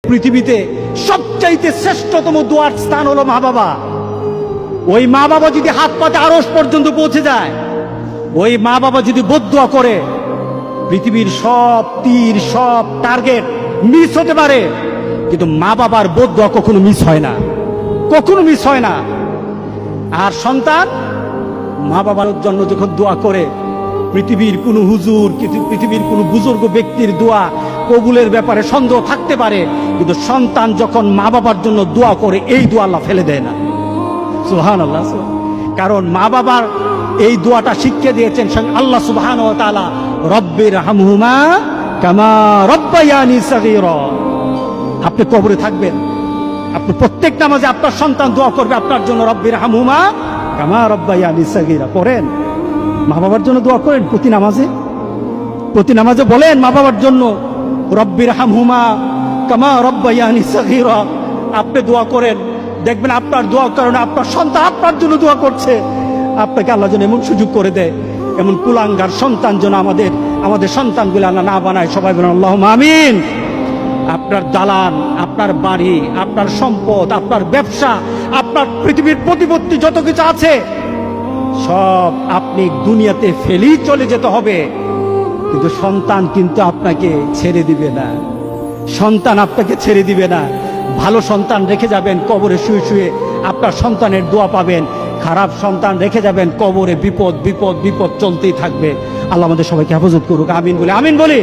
পৃথিবীতে সবচাইতে শ্রেষ্ঠতম দোয়ার স্থান হলো মা বাবা। ওই মা বাবা যদি হাত পাতে আরশ পর্যন্ত পৌঁছে যায়, ওই মা বাবা যদি বদদুয়া করে, পৃথিবীর সব তীর সব টার্গেট মিস হতে পারে, কিন্তু মা বাবার বদদুয়া কখনো মিস হয় না, কখনো মিস হয় না। আর সন্তান মা বাবার জন্য যখন দোয়া করে, পৃথিবীর কোনো হুজুর, পৃথিবীর কোনো বুজুর্গ ব্যক্তির দোয়া কবুলের ব্যাপারে সন্দেহ থাকতে পারে, কিন্তু সন্তান যখন মা বাবার জন্য দোয়া করে, এই দোয়া আল্লাহ ফেলে দেয় না। সুবহানাল্লাহ। কারণ মা বাবার এই দোয়াটা শিখিয়ে দিয়েছেন আল্লাহ সুবহানাহু ওয়া তাআলা, রব্বির হামহুমা কামা রব্বায়ানি সগীরা। আপনি কবরে থাকবেন, আপনি প্রত্যেক নামাজে আপনার সন্তান দোয়া করবে আপনার জন্য, রব্বির হামহুমা কামা রব্বায়ানি সগীরা। করেন, মা বাবার জন্য দোয়া করেন প্রতি নামাজে বলেন মা বাবার জন্য, রব্বির হামহুমা কামা রব্বায়ানি সগীরা। আপনি দোয়া করেন, দেখবেন আপনার দোয়ার কারণে আপনার সন্তান আপনার জন্য দোয়া করছে। আপনাকে আল্লাহ যেন এমন সুযোগ করে দেয়, এমন কুলাঙ্গার সন্তান যেন আমাদের সন্তানগুলো আল্লাহ না বানায়। সবাই বলেন আল্লাহুম্মা আমিন। আপনার দালান, আপনার বাড়ি, আপনার সম্পদ, আপনার ব্যবসা, আপনার পৃথিবীর প্রতিপত্তি যত কিছু আছে, সব আপনি দুনিয়াতে ফেলেই চলে যেতে হবে, কিন্তু সন্তান কিন্তু আপনাকে ছেড়ে দিবে না। সন্তান আপনাকে ছেড়ে দিবে না। ভালো সন্তান রেখে যাবেন, কবরে শুয়ে শুয়ে আপনার সন্তানের দোয়া পাবেন। খারাপ সন্তান রেখে যাবেন, কবরে বিপদ বিপদ বিপদ চলতেই থাকবে। আল্লাহ আমাদের সবাইকে হেফাজত করুক। আমিন বলি।